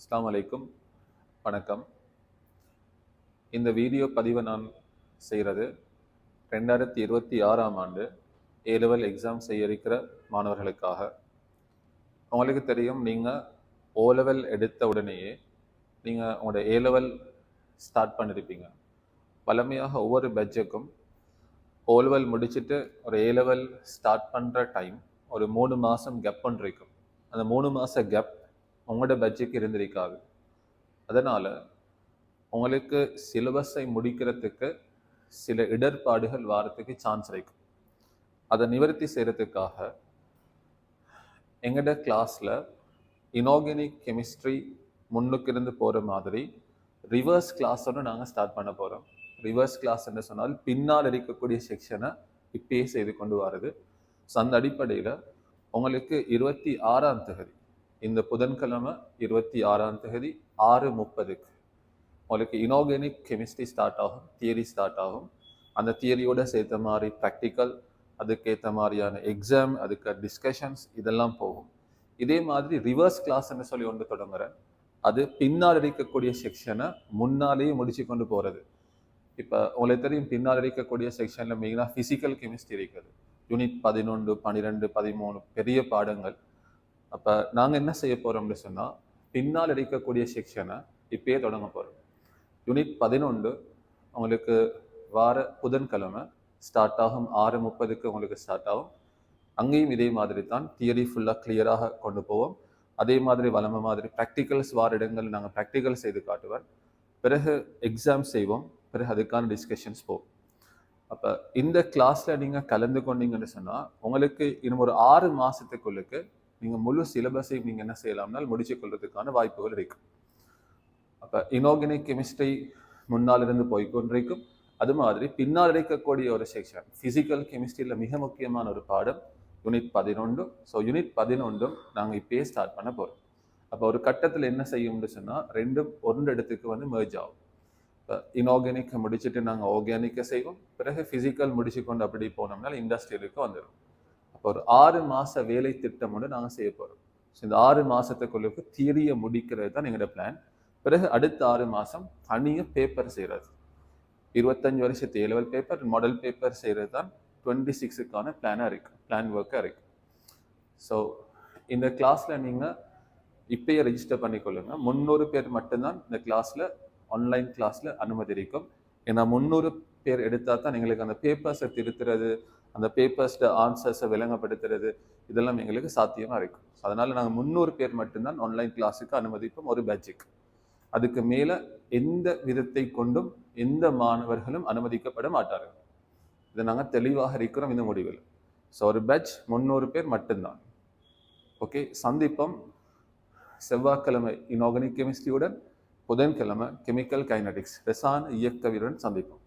அஸ்ஸலாமு அலைக்கும். வணக்கம். இந்த வீடியோ பதிவை நான் செய்கிறது 2026ஆம் ஆண்டு ஏ-லெவல் எக்ஸாம் செய்ய இருக்கிற மாணவர்களுக்காக. உங்களுக்கு தெரியும், நீங்கள் ஓ-லெவல் எடுத்த உடனேயே நீங்கள் உங்களோட ஏ-லெவல் ஸ்டார்ட் பண்ணியிருப்பீங்க. வழமையாக ஒவ்வொரு பேட்சுக்கும் ஓ-லெவல் முடிச்சுட்டு ஒரு ஏ-லெவல் ஸ்டார்ட் பண்ணுற டைம் ஒரு 3 மாதம் கேப் பண்ணிருக்கும். அந்த 3 மாத கேப் உங்களோட பேட்சுக்கு இருந்திருக்காது. அதனால் உங்களுக்கு சிலபஸை முடிக்கிறதுக்கு சில இடர்பாடுகள் வாரத்துக்கு சான்ஸ் இருக்கும். அதை நிவர்த்தி செய்கிறதுக்காக எங்களோட கிளாஸில் இனார்கானிக் கெமிஸ்ட்ரி முன்னுக்கு இருந்து போகிற மாதிரி ரிவர்ஸ் கிளாஸோடு நாங்கள் ஸ்டார்ட் பண்ண போகிறோம். ரிவர்ஸ் கிளாஸ் என்று சொன்னால் பின்னால் இருக்கக்கூடிய செக்ஷனை இப்பயே செய்து கொண்டு வருது. ஸோ அந்த அடிப்படையில் உங்களுக்கு 26ஆம் தேதி, இந்த புதன்கிழமை 26ஆம் தேதி 6:30க்கு உங்களுக்கு இனார்கானிக் கெமிஸ்ட்ரி ஸ்டார்ட் ஆகும், தியரி ஸ்டார்ட் ஆகும். அந்த தியரியோட சேர்த்த மாதிரி ப்ராக்டிக்கல், அதுக்கேற்ற மாதிரியான எக்ஸாம், அதுக்கு டிஸ்கஷன்ஸ் இதெல்லாம் போகும். இதே மாதிரி ரிவர்ஸ் கிளாஸ்ன்னு சொல்லி ஒன்று தொடங்குறேன். அது பின்னால் இருக்கக்கூடிய செக்ஷனை முன்னாலேயே முடிச்சு கொண்டு போகிறது. இப்போ உங்களுக்கு தெரியும், பின்னால் இருக்கக்கூடிய செக்ஷனில் மெயினாக ஃபிசிக்கல் கெமிஸ்ட்ரி இருக்குது. யூனிட் 11, 12, 13 பெரிய பாடங்கள். அப்போ நாங்கள் என்ன செய்ய போகிறோம்னு சொன்னால், பின்னால் இருக்கக்கூடிய செக்ஷனை இப்பயே தொடங்க போகிறோம். யூனிட் 11 உங்களுக்கு வார புதன்கிழமை ஸ்டார்ட் ஆகும். 6:30க்கு உங்களுக்கு ஸ்டார்ட் ஆகும். அங்கேயும் இதே மாதிரி தான் தியரி ஃபுல்லாக கிளியராக கொண்டு போவோம். அதே மாதிரி வளமை மாதிரி ப்ராக்டிக்கல்ஸ் வார இடங்கள் நாங்கள் ப்ராக்டிக்கல் செய்து காட்டுவேன். பிறகு எக்ஸாம் செய்வோம். பிறகு அதுக்கான டிஸ்கஷன்ஸ் போகும். அப்போ இந்த கிளாஸில் நீங்கள் கலந்து கொண்டீங்கன்னு சொன்னால் உங்களுக்கு இன்னும் ஒரு 6 மாதத்துக்குள்ளுக்கு நீங்கள் முழு சிலபஸை நீங்கள் என்ன செய்யலாம்னால் முடிச்சு கொள்றதுக்கான வாய்ப்புகள் இருக்கும். அப்போ இனார்கானிக் கெமிஸ்ட்ரி முன்னால் இருந்து போய்கொண்டிருக்கும். அது மாதிரி பின்னால் இருக்கக்கூடிய ஒரு செக்ஷன் ஃபிசிக்கல் கெமிஸ்ட்ரியில் மிக முக்கியமான ஒரு பாடம் யூனிட் 11. ஸோ யூனிட் 11 நாங்கள் இப்பயே ஸ்டார்ட் பண்ண போகிறோம். அப்போ ஒரு கட்டத்தில் என்ன செய்யும்னு சொன்னால் ரெண்டும் ஒரு இடத்துக்கு மெர்ஜ் ஆகும். இப்போ இனார்கானிக்கை முடிச்சுட்டு நாங்கள் ஆர்கானிக்கை செய்வோம். பிறகு ஃபிசிக்கல் முடிச்சு கொண்டு அப்படி போனோம்னா இண்டஸ்ட்ரியலுக்கு வந்துடும். அப்போ ஒரு 6 மாத வேலை திட்டம் நாங்கள் செய்ய போகிறோம். ஸோ இந்த 6 மாதத்துக்குள்ளுக்கு தியரியை முடிக்கிறது தான் எங்களோட பிளான். பிறகு அடுத்த 6 மாதம் தனியாக பேப்பர் செய்கிறது. 25 வருஷத்து ஏ-லெவல் பேப்பர், மாடல் பேப்பர் செய்கிறது தான் 26க்கான பிளானாக இருக்குது, பிளான் ஒர்க்காக இருக்குது. ஸோ இந்த கிளாஸில் நீங்கள் இப்பயே ரெஜிஸ்டர் பண்ணிக்கொள்ளுங்க. 300 பேர் மட்டும்தான் இந்த கிளாஸில் ஆன்லைன் கிளாஸில் அனுமதி இருக்கும். ஏன்னா 300 பேர் எடுத்தால் தான் எங்களுக்கு அந்த பேப்பர்ஸை திருத்துறது, அந்த பேப்பர்ஸோட ஆன்சர்ஸை விளங்கப்படுத்துறது இதெல்லாம் எங்களுக்கு சாத்தியமாக இருக்கும். அதனால் நாங்கள் 300 பேர் மட்டும்தான் ஆன்லைன் கிளாஸுக்கு அனுமதிப்போம் ஒரு பேட்சுக்கு. அதுக்கு மேலே எந்த விதத்தை கொண்டும் எந்த மாணவர்களும் அனுமதிக்கப்பட மாட்டார்கள். இதை நாங்கள் தெளிவாக இருக்கிறோம் இந்த முடிவில். ஸோ ஒரு பேட்ச் 300 பேர் மட்டும்தான். ஓகே, சந்திப்போம். செவ்வாய்க்கிழமை இனார்கானிக் கெமிஸ்ட்ரியுடன், புதன்கிழமை கெமிக்கல் கைனடிக்ஸ் ரசாயன இயக்கவியலுடன் சந்திப்போம்.